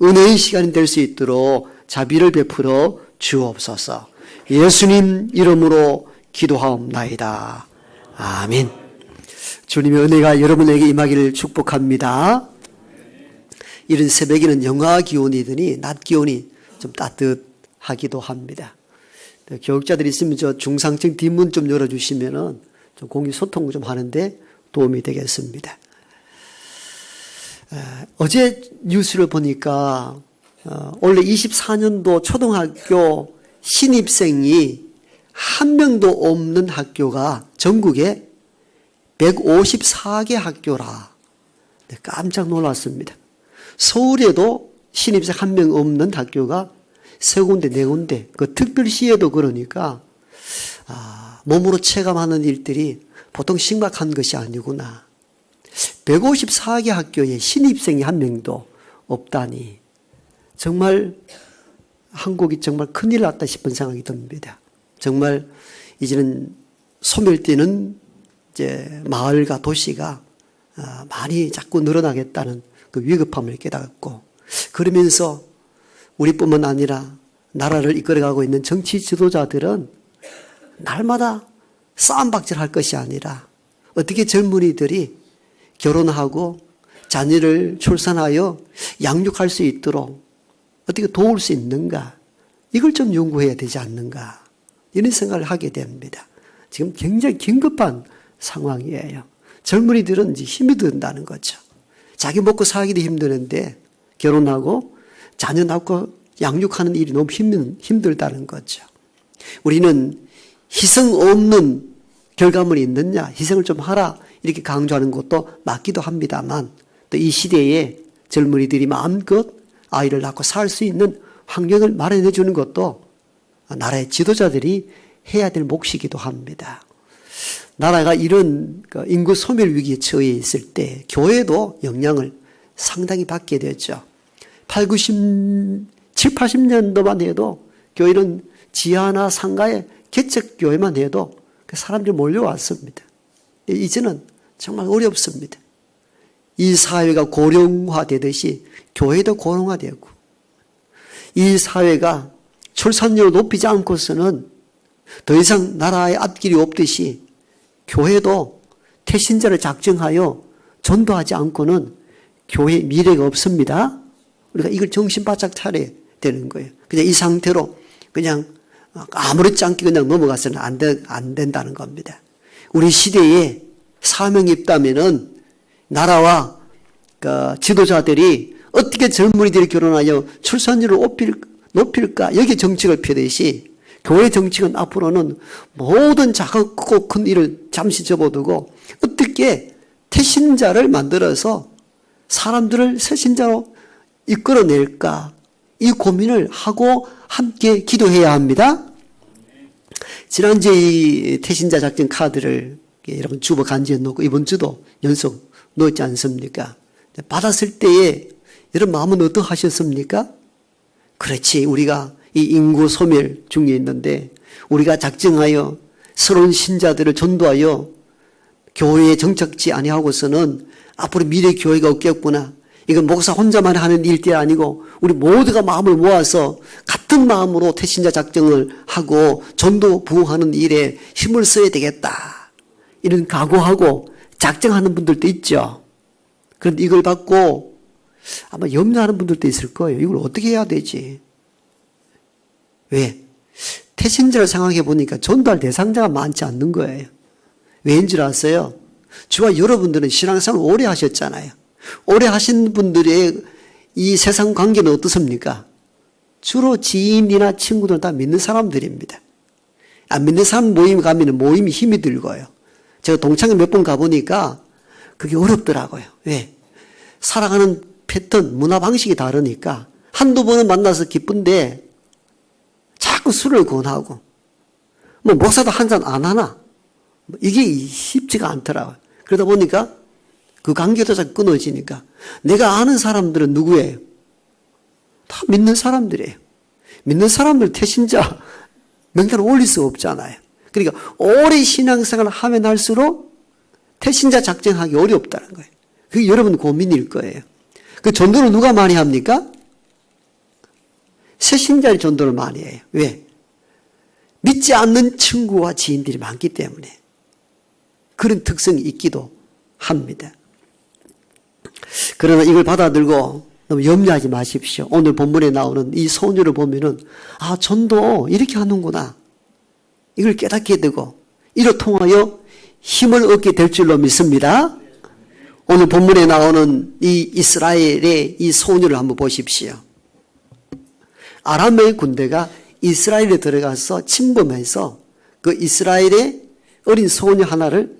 은혜의 시간이 될 수 있도록 자비를 베풀어 주옵소서. 예수님 이름으로 기도하옵나이다. 아멘. 주님의 은혜가 여러분에게 임하기를 축복합니다. 이른 새벽에는 영하 기온이더니 낮 기온이 좀 따뜻하기도 합니다. 교육자들이 있으면 저 중상층 뒷문 좀 열어주시면은 좀 공유 소통 좀 하는데 도움이 되겠습니다. 어제 뉴스를 보니까 원래 24년도 초등학교 신입생이 한 명도 없는 학교가 전국에 154개 학교라. 깜짝 놀랐습니다. 서울에도 신입생 한 명 없는 학교가 세 군데, 네 군데, 그 특별시에도 그러니까, 몸으로 체감하는 일들이 보통 심각한 것이 아니구나. 154개 학교에 신입생이 한 명도 없다니. 정말 한국이 정말 큰일 났다 싶은 생각이 듭니다. 정말 이제는 소멸되는 이제 마을과 도시가 많이 자꾸 늘어나겠다는 그 위급함을 깨닫고, 그러면서 우리뿐만 아니라 나라를 이끌어가고 있는 정치 지도자들은 날마다 싸움박질할 것이 아니라 어떻게 젊은이들이 결혼하고 자녀를 출산하여 양육할 수 있도록 어떻게 도울 수 있는가, 이걸 좀 연구해야 되지 않는가, 이런 생각을 하게 됩니다. 지금 굉장히 긴급한 상황이에요. 젊은이들은 이제 힘이 든다는 거죠. 자기 먹고 살기도 힘드는데 결혼하고 자녀 낳고 양육하는 일이 너무 힘들다는 거죠. 우리는 희생 없는 결과물이 있느냐, 희생을 좀 하라, 이렇게 강조하는 것도 맞기도 합니다만, 또 이 시대에 젊은이들이 마음껏 아이를 낳고 살 수 있는 환경을 마련해 주는 것도 나라의 지도자들이 해야 될 몫이기도 합니다. 나라가 이런 인구 소멸 위기에 처해 있을 때 교회도 영향을 상당히 받게 되죠. 7, 80년도만 해도 교회는 지하나 상가에 개척교회만 해도 그 사람들이 몰려왔습니다. 이제는 정말 어렵습니다. 이 사회가 고령화되듯이 교회도 고령화되고, 이 사회가 출산율을 높이지 않고서는 더 이상 나라의 앞길이 없듯이 교회도 태신자를 작정하여 전도하지 않고는 교회의 미래가 없습니다. 우리가 이걸 정신 바짝 차려야 되는 거예요. 그냥 이 상태로 그냥 아무렇지 않게 그냥 넘어가서는 안 된다는 겁니다. 우리 시대에 사명이 있다면은 나라와 그 지도자들이 어떻게 젊은이들이 결혼하여 출산율을 높일까, 여기 정책을 펴듯이 교회 정책은 앞으로는 모든 작고 큰 일을 잠시 접어두고 어떻게 태신자를 만들어서 사람들을 새신자로 이끌어낼까, 이 고민을 하고 함께 기도해야 합니다. 지난주에 이 태신자 작전 카드를 여러분 주보 간지에 놓고 이번 주도 연속 놓지 않습니까? 받았을 때에 여러분 마음은 어떠하셨습니까? 그렇지, 우리가 이 인구 소멸 중에 있는데 우리가 작정하여 새로운 신자들을 전도하여 교회에 정착지 아니하고서는 앞으로 미래 교회가 없겠구나. 이건 목사 혼자만 하는 일이 아니고 우리 모두가 마음을 모아서 같은 마음으로 태신자 작정을 하고 전도 부흥하는 일에 힘을 써야 되겠다, 이런 각오하고 작정하는 분들도 있죠. 그런데 이걸 받고 아마 염려하는 분들도 있을 거예요. 이걸 어떻게 해야 되지? 왜? 태신자를 생각해 보니까 전도할 대상자가 많지 않는 거예요. 왜인 줄 아세요? 저와 여러분들은 신앙생활 오래 하셨잖아요. 오래 하신 분들의 이 세상 관계는 어떻습니까? 주로 지인이나 친구들 다 믿는 사람들입니다. 안 믿는 사람 모임 가면 모임이 힘이 들고요. 제가 동창회 몇 번 가보니까 그게 어렵더라고요. 왜? 살아가는 패턴, 문화 방식이 다르니까 한두 번은 만나서 기쁜데 자꾸 술을 권하고, 뭐 목사도 한 잔 안 하나? 이게 쉽지가 않더라고요. 그러다 보니까 그 관계도 자꾸 끊어지니까 내가 아는 사람들은 누구예요? 다 믿는 사람들이에요. 믿는 사람들 태신자 명단을 올릴 수 없잖아요. 그러니까 오래 신앙생활을 하면 할수록 태신자 작정하기 어렵다는 거예요. 그게 여러분 고민일 거예요. 그 전도를 누가 많이 합니까? 새신자의 전도를 많이 해요. 왜? 믿지 않는 친구와 지인들이 많기 때문에. 그런 특성이 있기도 합니다. 그러나 이걸 받아들고 너무 염려하지 마십시오. 오늘 본문에 나오는 이 소녀를 보면은 전도 이렇게 하는구나. 이걸 깨닫게 되고 이로 통하여 힘을 얻게 될 줄로 믿습니다. 오늘 본문에 나오는 이 이스라엘의 이 소녀를 한번 보십시오. 아람의 군대가 이스라엘에 들어가서 침범해서 그 이스라엘의 어린 소녀 하나를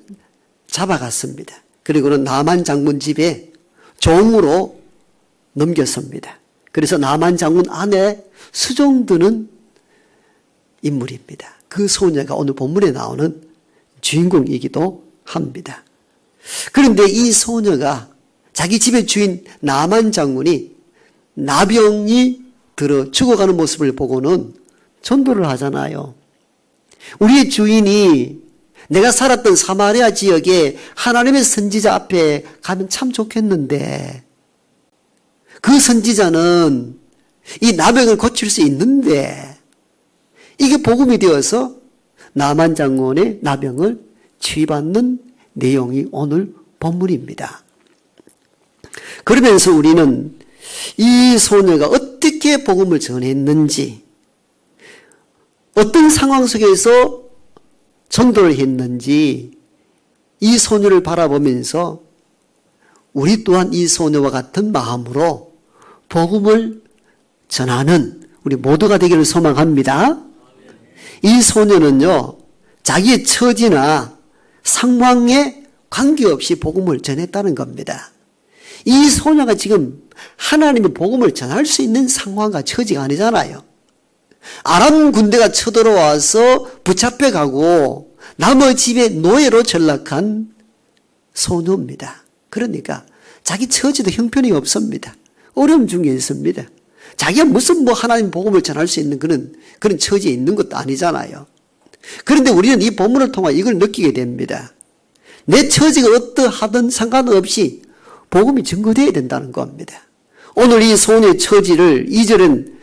잡아갔습니다. 그리고는 나만 장군 집에 종으로 넘겼습니다. 그래서 나만 장군 안에 수종드는 인물입니다. 그 소녀가 오늘 본문에 나오는 주인공이기도 합니다. 그런데 이 소녀가 자기 집의 주인 나만 장군이 나병이 들어 죽어가는 모습을 보고는 전도를 하잖아요. 우리의 주인이 내가 살았던 사마리아 지역에 하나님의 선지자 앞에 가면 참 좋겠는데 그 선지자는 이 나병을 고칠 수 있는데 이게 복음이 되어서 나만 장군의 나병을 치유받는 내용이 오늘 본문입니다. 그러면서 우리는 이 소녀가 어떻게 복음을 전했는지, 어떤 상황 속에서 전도를 했는지 이 소녀를 바라보면서 우리 또한 이 소녀와 같은 마음으로 복음을 전하는 우리 모두가 되기를 소망합니다. 이 소녀는요, 자기의 처지나 상황에 관계없이 복음을 전했다는 겁니다. 이 소녀가 지금 하나님의 복음을 전할 수 있는 상황과 처지가 아니잖아요. 아람 군대가 쳐들어와서 붙잡혀가고 남의 집에 노예로 전락한 소녀입니다. 그러니까 자기 처지도 형편이 없습니다. 어려움 중에 있습니다. 자기가 무슨 하나님 복음을 전할 수 있는 그런 처지에 있는 것도 아니잖아요. 그런데 우리는 이 본문을 통해 이걸 느끼게 됩니다. 내 처지가 어떠하든 상관없이 복음이 증거되어야 된다는 겁니다. 오늘 이 소녀의 처지를 2절은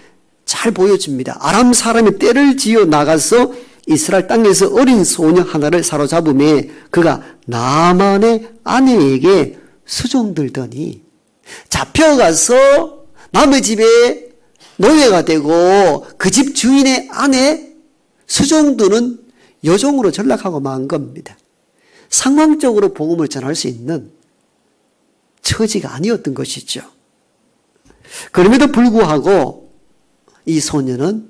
잘 보여줍니다. 아람 사람이 떼를 지어 나가서 이스라엘 땅에서 어린 소녀 하나를 사로잡음에 그가 나만의 아내에게 수종들더니 잡혀가서 남의 집에 노예가 되고 그 집 주인의 아내 수종드는 여종으로 전락하고 만 겁니다. 상황적으로 복음을 전할 수 있는 처지가 아니었던 것이죠. 그럼에도 불구하고 이 소녀는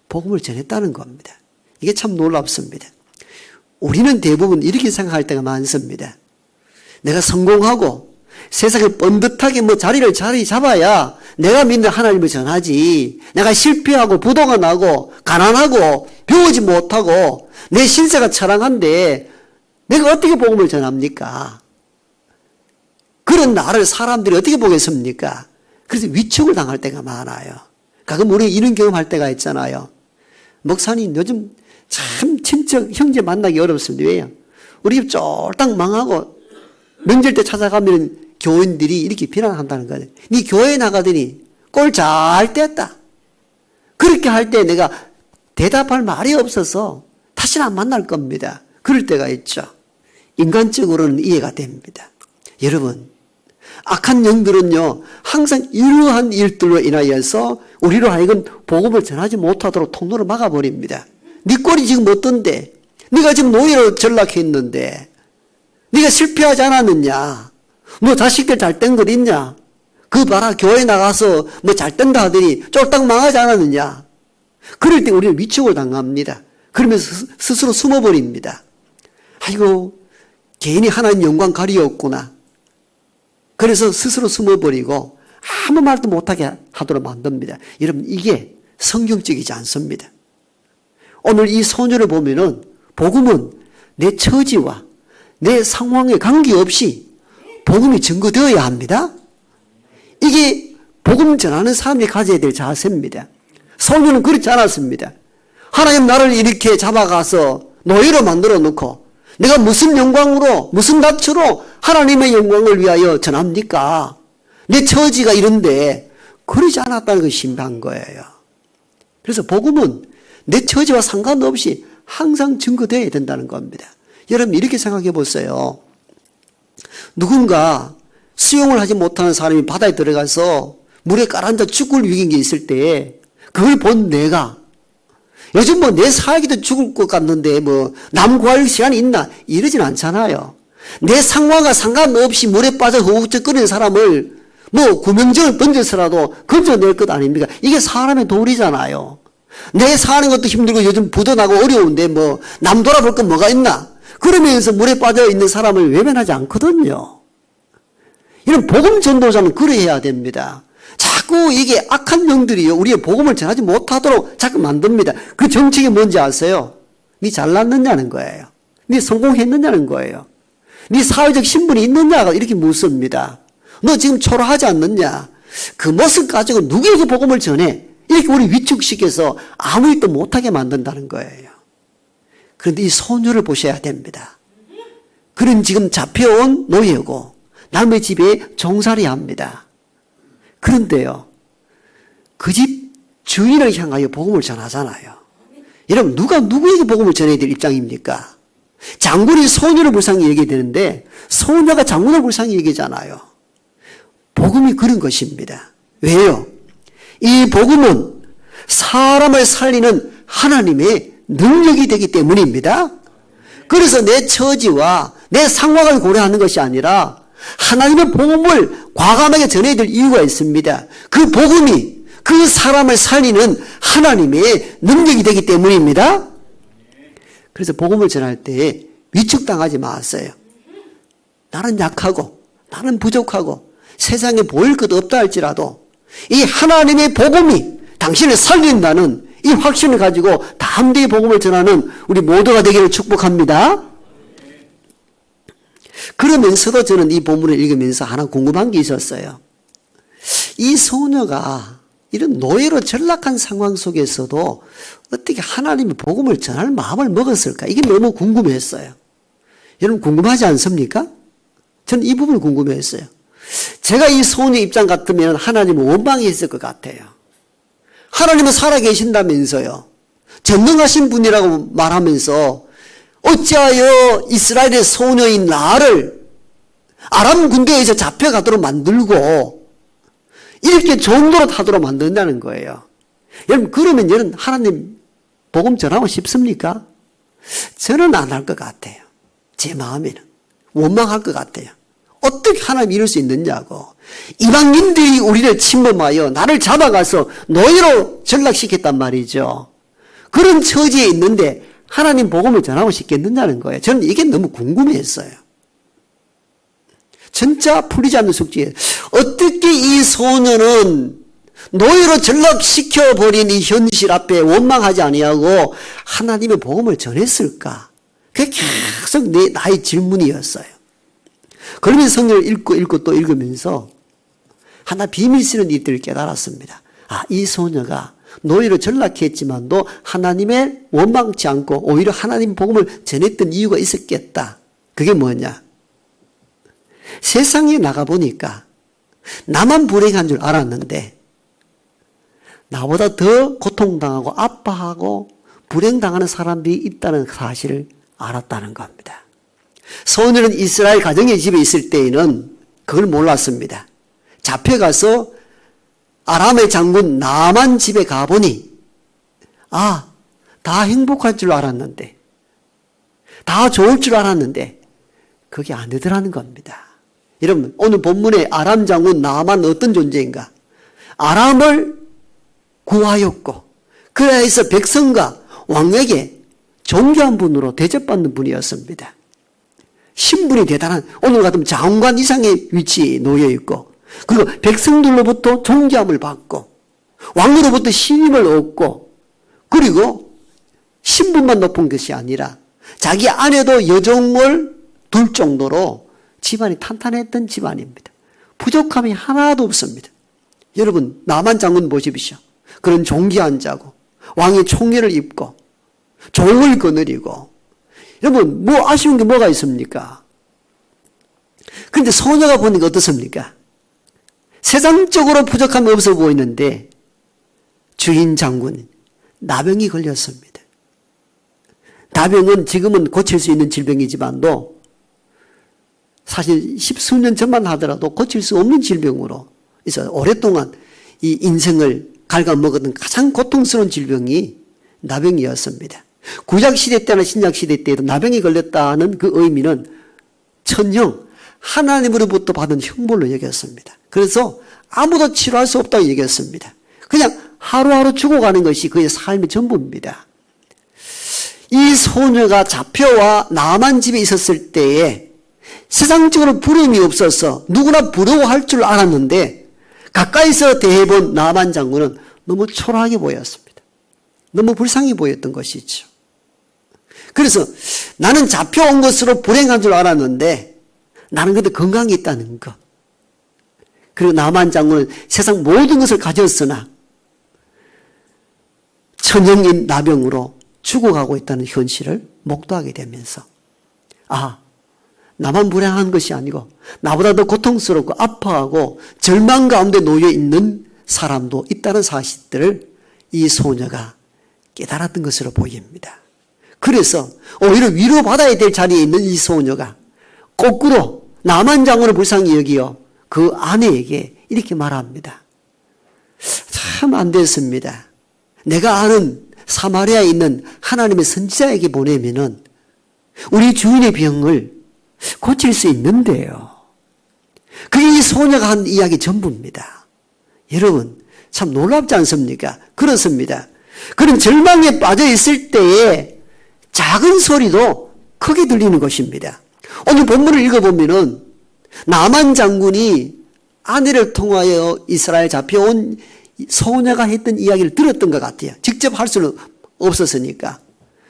복음을 전했다는 겁니다. 이게 참 놀랍습니다. 우리는 대부분 이렇게 생각할 때가 많습니다. 내가 성공하고 세상에 번듯하게 자리를 잘 잡아야 내가 믿는 하나님을 전하지. 내가 실패하고 부도가 나고 가난하고 배우지 못하고 내 신세가 처량한데 내가 어떻게 복음을 전합니까? 그런 나를 사람들이 어떻게 보겠습니까? 그래서 위축을 당할 때가 많아요. 가끔 우리 이런 경험할 때가 있잖아요. 목사님 요즘 참 친척 형제 만나기 어렵습니다. 왜요? 우리 집 쫄딱 망하고 명절 때 찾아가면 교인들이 이렇게 비난한다는 거예요. 네 교회 나가더니 꼴 잘 뗐다. 그렇게 할 때 내가 대답할 말이 없어서 다시는 안 만날 겁니다. 그럴 때가 있죠. 인간적으로는 이해가 됩니다. 여러분, 악한 영들은요, 항상 이러한 일들로 인하여서 우리로 하여금 복음을 전하지 못하도록 통로를 막아버립니다. 네 꼴이 지금 어떤데? 네가 지금 노예로 전락했는데 네가 실패하지 않았느냐? 너 자식들 잘 된 것 있냐? 그 봐라, 교회 나가서 잘 된다 하더니 쫄딱 망하지 않았느냐? 그럴 때 우리는 위축을 당합니다. 그러면서 스스로 숨어버립니다. 아이고, 괜히 하나님 영광 가리었구나. 그래서 스스로 숨어버리고 아무 말도 못하게 하도록 만듭니다. 여러분, 이게 성경적이지 않습니다. 오늘 이 소녀를 보면은 복음은 내 처지와 내 상황에 관계없이 복음이 증거되어야 합니다. 이게 복음 전하는 사람이 가져야 될 자세입니다. 소녀는 그렇지 않았습니다. 하나님 나를 이렇게 잡아가서 노예로 만들어 놓고 내가 무슨 영광으로 무슨 낯으로 하나님의 영광을 위하여 전합니까? 내 처지가 이런데 그러지 않았다는 걸 신뢰한 거예요. 그래서 복음은 내 처지와 상관없이 항상 증거되어야 된다는 겁니다. 여러분 이렇게 생각해 보세요. 누군가 수영을 하지 못하는 사람이 바다에 들어가서 물에 가라앉아 죽을 위기가 있을 때 그걸 본 내가 요즘 뭐 내 사역이도 죽을 것 같는데 뭐 남 구할 시간이 있나 이러진 않잖아요. 내 상황과 상관없이 물에 빠져 허우적거리는 사람을 뭐 구명정을 던져서라도 건져낼 것 아닙니까? 이게 사람의 도리잖아요. 내 사는 것도 힘들고 요즘 부도 나고 어려운데 뭐 남 돌아볼 건 뭐가 있나? 그러면서 물에 빠져 있는 사람을 외면하지 않거든요. 이런 복음 전도자는 그래야 됩니다. 자꾸 이게 악한 영들이요 우리의 복음을 전하지 못하도록 자꾸 만듭니다. 그 정책이 뭔지 아세요? 네 잘났느냐는 거예요. 네 성공했느냐는 거예요. 네 사회적 신분이 있느냐가 이렇게 묻습니다. 너 지금 초라하지 않느냐? 그 모습 가지고 누구에게 복음을 전해? 이렇게 우리 위축시켜서 아무 일도 못하게 만든다는 거예요. 그런데 이 소녀를 보셔야 됩니다. 그는 지금 잡혀온 노예고 남의 집에 종살이 합니다. 그런데요, 그 집 주인을 향하여 복음을 전하잖아요. 여러분, 누가 누구에게 복음을 전해야 될 입장입니까? 장군이 소녀를 불쌍히 얘기해야 되는데, 소녀가 장군을 불쌍히 얘기하잖아요. 복음이 그런 것입니다. 왜요? 이 복음은 사람을 살리는 하나님의 능력이 되기 때문입니다. 그래서 내 처지와 내 상황을 고려하는 것이 아니라 하나님의 복음을 과감하게 전해야 될 이유가 있습니다. 그 복음이 그 사람을 살리는 하나님의 능력이 되기 때문입니다. 그래서 복음을 전할 때 위축당하지 마세요. 나는 약하고 나는 부족하고 세상에 보일 것 없다 할지라도 이 하나님의 복음이 당신을 살린다는 이 확신을 가지고 담대히 복음을 전하는 우리 모두가 되기를 축복합니다. 그러면서도 저는 이 본문을 읽으면서 하나 궁금한 게 있었어요. 이 소녀가 이런 노예로 전락한 상황 속에서도 어떻게 하나님의 복음을 전할 마음을 먹었을까? 이게 너무 궁금했어요. 여러분 궁금하지 않습니까? 저는 이 부분을 궁금했어요. 제가 이 소녀 입장 같으면 하나님은 원망했을 것 같아요. 하나님은 살아계신다면서요. 전능하신 분이라고 말하면서 어찌하여 이스라엘의 소녀인 나를 아람 군대에서 잡혀가도록 만들고 이렇게 종로로 타도록 만든다는 거예요. 여러분 그러면 여러분 하나님 복음 전하고 싶습니까? 저는 안 할 것 같아요. 제 마음에는 원망할 것 같아요. 어떻게 하나님 이럴 수 있느냐고. 이방인들이 우리를 침범하여 나를 잡아가서 노예로 전락시켰단 말이죠. 그런 처지에 있는데 하나님 복음을 전하고 싶겠느냐는 거예요. 저는 이게 너무 궁금했어요. 진짜 풀리지 않는 숙제예요. 어떻게 이 소녀는 노예로 전락시켜버린 이 현실 앞에 원망하지 아니하고 하나님의 복음을 전했을까? 그게 계속 나의 질문이었어요. 그러면서 성경을 읽고 또 읽으면서 하나 비밀 쓰는 일들을 깨달았습니다. 아, 이 소녀가 노예로 전락했지만도 하나님의 원망치 않고 오히려 하나님 복음을 전했던 이유가 있었겠다. 그게 뭐냐? 세상에 나가보니까 나만 불행한 줄 알았는데 나보다 더 고통당하고 아파하고 불행당하는 사람들이 있다는 사실을 알았다는 겁니다. 소녀는 이스라엘 가정의 집에 있을 때에는 그걸 몰랐습니다. 잡혀가서 아람의 장군 나만 집에 가보니 아, 다 행복할 줄 알았는데 다 좋을 줄 알았는데 그게 아니더라는 겁니다. 여러분 오늘 본문의 아람 장군 나만 어떤 존재인가? 아람을 구하였고 그래서 백성과 왕에게 존귀한 분으로 대접받는 분이었습니다. 신분이 대단한 오늘 같으면 장관 이상의 위치에 놓여 있고 그리고 백성들로부터 존귀함을 받고 왕으로부터 신임을 얻고 그리고 신분만 높은 것이 아니라 자기 아내도 여종을 둘 정도로 집안이 탄탄했던 집안입니다. 부족함이 하나도 없습니다. 여러분 나만 장군 보십시오. 그런 존귀한 자고 왕의 총애를 입고 종을 거느리고 여러분 뭐 아쉬운 게 뭐가 있습니까? 그런데 소녀가 보니까 어떻습니까? 세상적으로 부족함이 없어 보이는데 주인 장군 나병이 걸렸습니다. 나병은 지금은 고칠 수 있는 질병이지만도 사실 십수년 전만 하더라도 고칠 수 없는 질병으로 있어 오랫동안 이 인생을 갉아먹었던 가장 고통스러운 질병이 나병이었습니다. 구약시대 때나 신약시대 때에도 나병이 걸렸다는 그 의미는 천형, 하나님으로부터 받은 형벌로 여겼습니다. 그래서 아무도 치료할 수 없다고 여겼습니다. 그냥 하루하루 죽어가는 것이 그의 삶의 전부입니다. 이 소녀가 잡혀와 나만 집에 있었을 때에 세상적으로 부러움이 없어서 누구나 부러워할 줄 알았는데 가까이서 대해본 나만 장군은 너무 초라하게 보였습니다. 너무 불쌍해 보였던 것이죠. 그래서 나는 잡혀온 것으로 불행한 줄 알았는데 나는 그래도 건강이 있다는 것. 그리고 나만 장군은 세상 모든 것을 가졌으나 천형인 나병으로 죽어가고 있다는 현실을 목도하게 되면서 나만 불행한 것이 아니고 나보다 더 고통스럽고 아파하고 절망 가운데 놓여 있는 사람도 있다는 사실들을 이 소녀가 깨달았던 것으로 보입니다. 그래서 오히려 위로받아야 될 자리에 있는 이 소녀가 거꾸로 나만 장군을 불쌍히 여기어 그 아내에게 이렇게 말합니다. 참 안 됐습니다. 내가 아는 사마리아에 있는 하나님의 선지자에게 보내면은 우리 주인의 병을 고칠 수 있는데요. 그게 이 소녀가 한 이야기 전부입니다. 여러분 참 놀랍지 않습니까? 그렇습니다. 그런 절망에 빠져 있을 때에 작은 소리도 크게 들리는 것입니다. 오늘 본문을 읽어보면은 나만 장군이 아내를 통하여 이스라엘 잡혀온 소녀가 했던 이야기를 들었던 것 같아요. 직접 할 수는 없었으니까.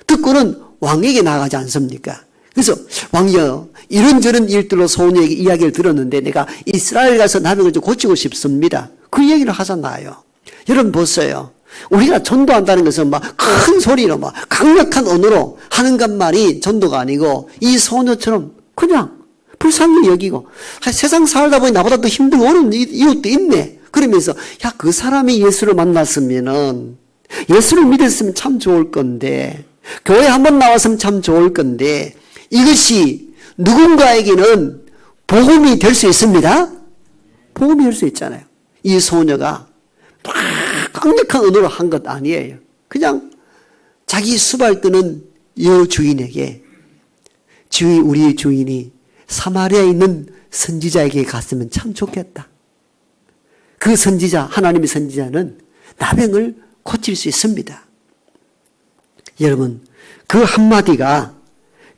듣고는 왕에게 나가지 않습니까? 그래서 왕이여 이런저런 일들로 소녀에게 이야기를 들었는데 내가 이스라엘 가서 나병을 좀 고치고 싶습니다. 그 얘기를 하잖아요. 여러분 보세요. 우리가 전도한다는 것은 막 큰 소리로 막 강력한 언어로 하는 것만이 전도가 아니고 이 소녀처럼 그냥 불쌍히 여기고 세상 살다 보니 나보다 더 힘들고 어려운 이웃도 있네. 그러면서 그 사람이 예수를 만났으면은 예수를 믿었으면 참 좋을 건데 교회 한번 나왔으면 참 좋을 건데 이것이 누군가에게는 복음이 될 수 있습니다. 복음이 될 수 있잖아요. 이 소녀가 막 강력한 언어로 한 것 아니에요. 그냥 자기 수발 뜨는 여주인에게 우리 주인이 사마리아에 있는 선지자에게 갔으면 참 좋겠다. 그 선지자, 하나님의 선지자는 나병을 고칠 수 있습니다. 여러분, 그 한마디가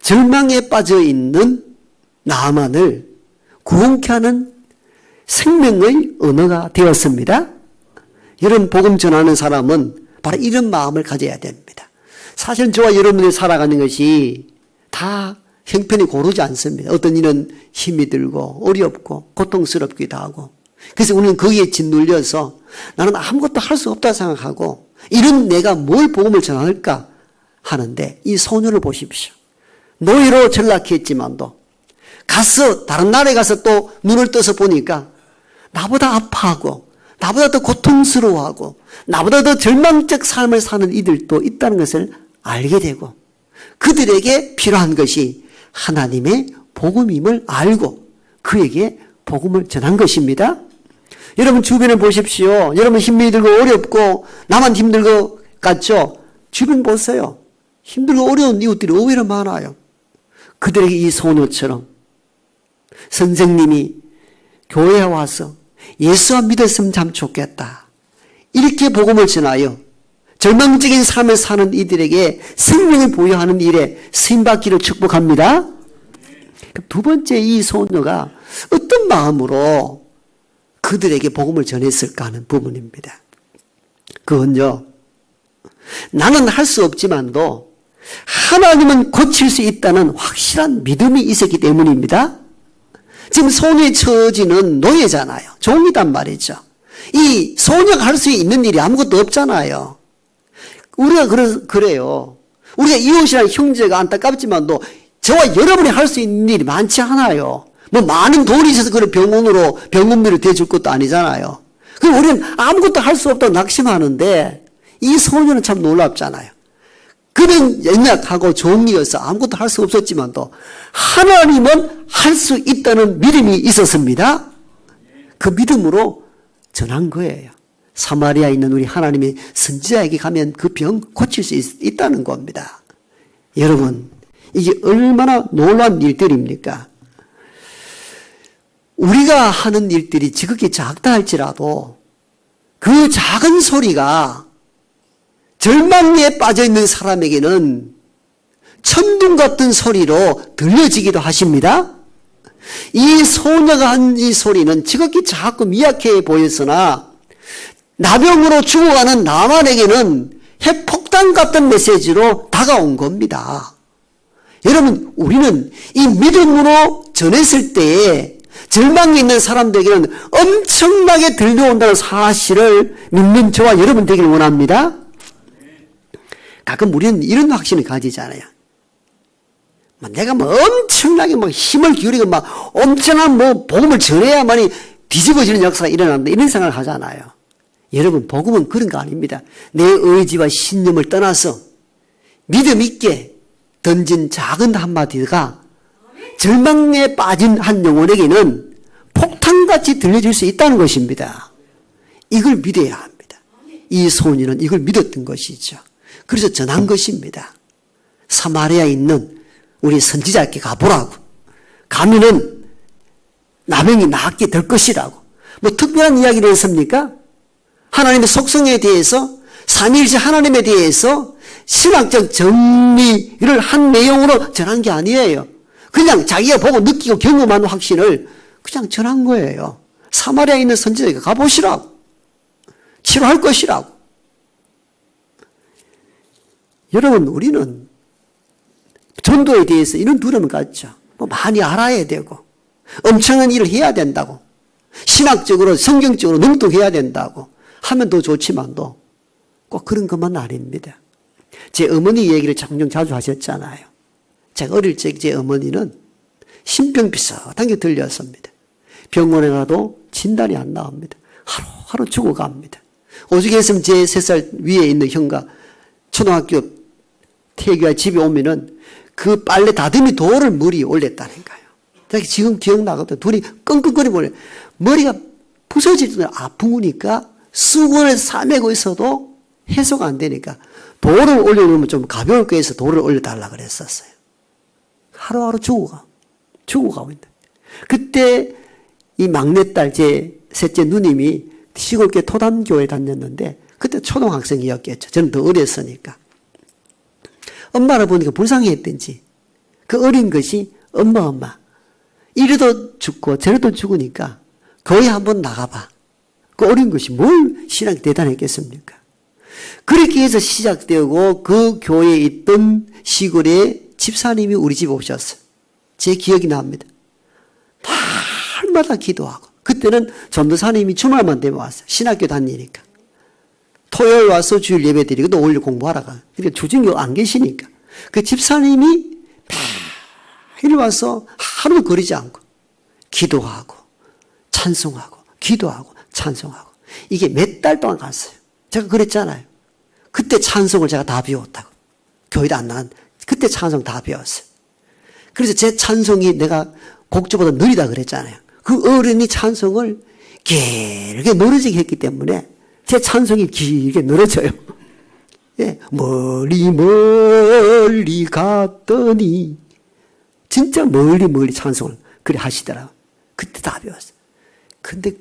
절망에 빠져 있는 나만을 구원케 하는 생명의 언어가 되었습니다. 여러분, 복음 전하는 사람은 바로 이런 마음을 가져야 됩니다. 사실 저와 여러분이 살아가는 것이 다 형편이 고르지 않습니다. 어떤 일은 힘이 들고 어렵고 고통스럽기도 하고 그래서 우리는 거기에 짓눌려서 나는 아무것도 할 수 없다 생각하고 이런 내가 뭘 복음을 전할까 하는데 이 소녀를 보십시오. 노예로 전락했지만도 가서 다른 나라에 가서 또 눈을 떠서 보니까 나보다 아파하고 나보다 더 고통스러워하고 나보다 더 절망적 삶을 사는 이들도 있다는 것을 알게 되고 그들에게 필요한 것이 하나님의 복음임을 알고 그에게 복음을 전한 것입니다. 여러분 주변에 보십시오. 여러분 힘이 들고 어렵고 나만 힘들고 같죠? 주변 보세요. 힘들고 어려운 이웃들이 의외로 많아요. 그들에게 이 소녀처럼 선생님이 교회에 와서 예수와 믿었으면 참 좋겠다. 이렇게 복음을 전하여 절망적인 삶을 사는 이들에게 생명을 부여하는 일에 쓰임받기를 축복합니다. 두 번째 이 소녀가 어떤 마음으로 그들에게 복음을 전했을까 하는 부분입니다. 그건요. 나는 할 수 없지만도 하나님은 고칠 수 있다는 확실한 믿음이 있었기 때문입니다. 지금 소녀의 처지는 노예잖아요. 종이단 말이죠. 이 소녀가 할 수 있는 일이 아무것도 없잖아요. 우리가 그래요. 우리가 이웃이랑 형제가 안타깝지만도 저와 여러분이 할 수 있는 일이 많지 않아요. 뭐 많은 돈이 있어서 그런 병원비를 대줄 것도 아니잖아요. 그럼 우리는 아무것도 할 수 없다고 낙심하는데 이 소녀는 참 놀랍잖아요. 그는 연약하고 종이어서 아무것도 할 수 없었지만도 하나님은 할 수 있다는 믿음이 있었습니다. 그 믿음으로 전한 거예요. 사마리아에 있는 우리 하나님의 선지자에게 가면 그 병 고칠 수 있다는 겁니다. 여러분, 이게 얼마나 놀라운 일들입니까? 우리가 하는 일들이 지극히 작다 할지라도 그 작은 소리가 절망에 빠져있는 사람에게는 천둥 같은 소리로 들려지기도 하십니다. 이 소녀가 한 이 소리는 지극히 작고 미약해 보였으나 나병으로 죽어가는 나만에게는 핵폭탄 같은 메시지로 다가온 겁니다. 여러분, 우리는 이 믿음으로 전했을 때에 절망에 있는 사람들에게는 엄청나게 들려온다는 사실을 믿는 저와 여러분 되기를 원합니다. 가끔 우리는 이런 확신을 가지잖아요. 내가 엄청나게 힘을 기울이고 엄청난 복음을 전해야만이 뒤집어지는 역사가 일어납니다. 이런 생각을 하잖아요. 여러분, 복음은 그런 거 아닙니다. 내 의지와 신념을 떠나서 믿음 있게 던진 작은 한마디가 절망에 빠진 한 영혼에게는 폭탄같이 들려질 수 있다는 것입니다. 이걸 믿어야 합니다. 이 소녀는 이걸 믿었던 것이죠. 그래서 전한 것입니다. 사마리아에 있는 우리 선지자에게 가보라고. 가면은 나병이 낫게 될 것이라고. 특별한 이야기를 했습니까? 하나님의 속성에 대해서, 삼위일체 하나님에 대해서 신학적 정리를 한 내용으로 전한 게 아니에요. 그냥 자기가 보고 느끼고 경험한 확신을 그냥 전한 거예요. 사마리아에 있는 선지자에게 가보시라고. 치료할 것이라고. 여러분, 우리는 전도에 대해서 이런 두려움을 갖죠. 많이 알아야 되고 엄청난 일을 해야 된다고, 신학적으로 성경적으로 능통해야 된다고 하면 더 좋지만도 꼭 그런 것만 아닙니다. 제 어머니 얘기를 종종 자주 하셨잖아요. 제가 어릴 적 제 어머니는 신병 비슷한 게 들렸습니다. 병원에 가도 진단이 안 나옵니다. 하루하루 죽어갑니다. 오죽 했으면 제 3살 위에 있는 형과 초등학교 퇴교와 집에 오면은 그 빨래 다듬이 돌을 머리에 올렸다니까요. 지금 기억나거든요. 둘이 끙끙거리고 머리가 부서질 정도로 아프니까 수건을 싸매고 있어도 해소가 안 되니까 돌을 올려놓으면 좀 가벼울 거 해서 돌을 올려달라 그랬었어요. 하루하루 죽어가고 있다. 그때 이 막내딸 제 셋째 누님이 시골교회 토담교회 다녔는데 그때 초등학생이었겠죠. 저는 더 어렸으니까. 엄마를 보니까 불쌍했던지 그 어린 것이 엄마 이래도 죽고 저래도 죽으니까 교회 한번 나가봐. 그 어린 것이 뭘 신앙이 대단했겠습니까? 그렇게 해서 시작되고 그 교회에 있던 시골에 집사님이 우리 집에 오셨어요. 제 기억이 납니다. 날마다 기도하고, 그때는 전도사님이 주말만 되면 왔어요. 신학교 다니니까. 토요일 와서 주일 예배 드리고 또 오일 공부하러 가요. 그러니까 주중교 안 계시니까. 그 집사님이 매일 와서 하루 거리지 않고 기도하고 찬송하고 기도하고 찬송하고, 이게 몇 달 동안 갔어요. 제가 그랬잖아요. 그때 찬송을 제가 다 배웠다고. 교회도 안 나간 그때 찬송 다 배웠어요. 그래서 제 찬송이 내가 곡조보다 느리다 그랬잖아요. 그 어른이 찬송을 길게 늘어지게 했기 때문에 제 찬송이 길게 늘어져요. 예, 멀리 갔더니 진짜 멀리 찬송을 그래 하시더라고요. 그때 다 배웠어요. 근데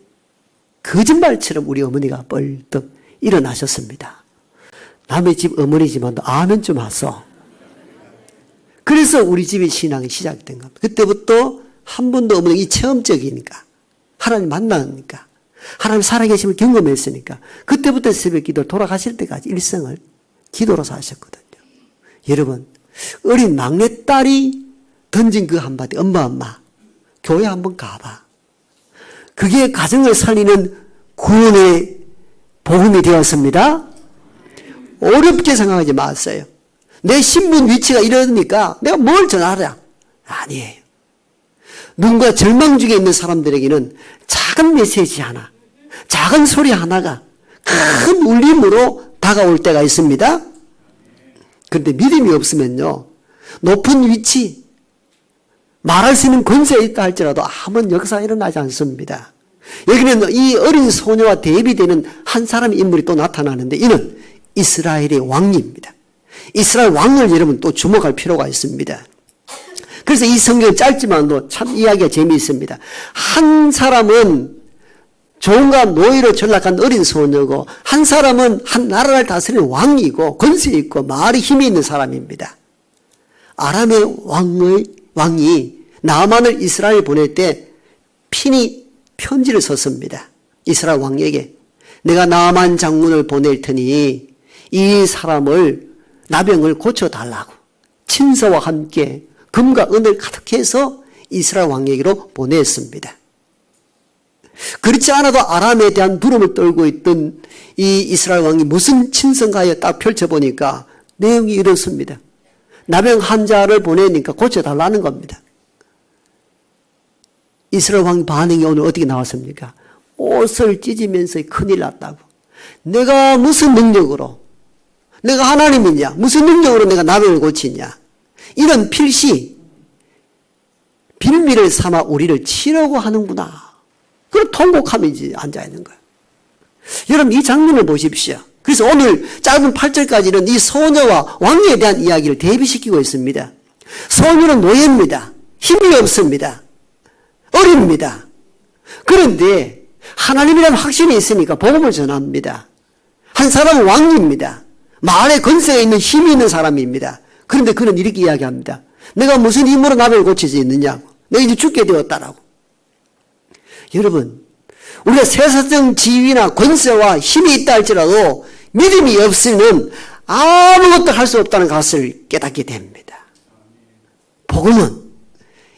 거짓말처럼 우리 어머니가 벌떡 일어나셨습니다. 남의 집 어머니지만도 아멘 좀 하소. 그래서 우리 집의 신앙이 시작된 겁니다. 그때부터 한 번도 없는 이 체험적이니까, 하나님 만나니까, 하나님 살아계심을 경험했으니까 그때부터 새벽 기도 돌아가실 때까지 일생을 기도로 사셨거든요. 여러분, 어린 막내딸이 던진 그 한마디, 엄마 교회 한번 가봐. 그게 가정을 살리는 구원의 복음이 되었습니다. 어렵게 생각하지 마세요. 내 신분 위치가 이러니까 내가 뭘 전하랴. 아니에요. 누군가 절망 중에 있는 사람들에게는 작은 메시지 하나, 작은 소리 하나가 큰 울림으로 다가올 때가 있습니다. 그런데 믿음이 없으면요, 높은 위치, 말할 수 있는 권세에 있다 할지라도 아무런 역사가 일어나지 않습니다. 여기는 이 어린 소녀와 대비되는 한 사람의 인물이 또 나타나는데, 이는 이스라엘의 왕입니다. 이스라엘 왕을 여러분 또 주목할 필요가 있습니다. 그래서 이 성경은 짧지만도 참 이야기가 재미있습니다. 한 사람은 종과 노예로 전락한 어린 소녀고, 한 사람은 한 나라를 다스리는 왕이고 권세 있고 말이 힘이 있는 사람입니다. 아람의 왕이 나만을 이스라엘에 보낼 때 친히 편지를 썼습니다. 이스라엘 왕에게 내가 나만 장군을 보낼 테니 이 사람을 나병을 고쳐달라고 친서와 함께 금과 은을 가득해서 이스라엘 왕에게로 보냈습니다. 그렇지 않아도 아람에 대한 두려움을 떨고 있던 이 이스라엘 왕이 무슨 친서인가에 딱 펼쳐보니까 내용이 이렇습니다. 나병 환자를 보내니까 고쳐달라는 겁니다. 이스라엘 왕 반응이 오늘 어떻게 나왔습니까? 옷을 찢으면서 큰일 났다고. 내가 무슨 능력으로, 내가 하나님이냐, 무슨 능력으로 내가 나병을 고치냐, 이런 필시 빌미를 삼아 우리를 치려고 하는구나. 그런 통곡함이 이제 앉아있는 거예요. 여러분 이 장면을 보십시오. 그래서 오늘 짧은 8절까지는 이 소녀와 왕에 대한 이야기를 대비시키고 있습니다. 소녀는 노예입니다. 힘이 없습니다. 어립니다. 그런데 하나님이라는 확신이 있으니까 복음을 전합니다. 한 사람은 왕입니다. 말에 권세가 있는 힘이 있는 사람입니다. 그런데 그는 이렇게 이야기합니다. 내가 무슨 힘으로 나병을 고칠 수 있느냐고. 내가 이제 죽게 되었다라고. 여러분, 우리가 세상적 지위나 권세와 힘이 있다 할지라도 믿음이 없으면 아무것도 할 수 없다는 것을 깨닫게 됩니다. 복음은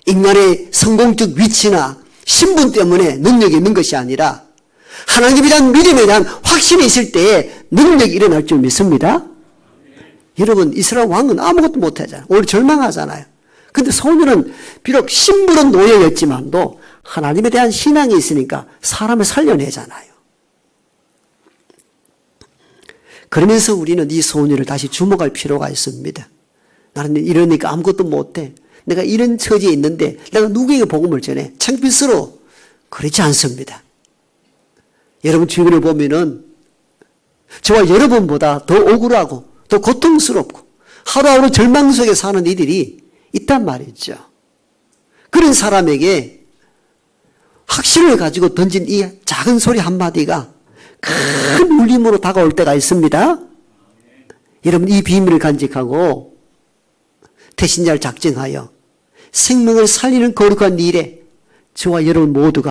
인간의 성공적 위치나 신분 때문에 능력이 있는 것이 아니라 하나님에 대한 믿음에 대한 확신이 있을 때에 능력이 일어날 줄 믿습니다. 여러분 이스라엘 왕은 아무것도 못하잖아요. 오히려 절망하잖아요. 그런데 소녀는 비록 심부름 노예였지만도 하나님에 대한 신앙이 있으니까 사람을 살려내잖아요. 그러면서 우리는 이 소녀를 다시 주목할 필요가 있습니다. 나는 이러니까 아무것도 못해. 내가 이런 처지에 있는데 내가 누구에게 복음을 전해? 창피스러워. 그렇지 않습니다. 여러분 주변을 보면은 저와 여러분보다 더 억울하고 더 고통스럽고 하루하루 절망 속에 사는 이들이 있단 말이죠. 그런 사람에게 확신을 가지고 던진 이 작은 소리 한마디가 큰 울림으로 다가올 때가 있습니다. 여러분 이 비밀을 간직하고 태신자를 작정하여 생명을 살리는 거룩한 일에 저와 여러분 모두가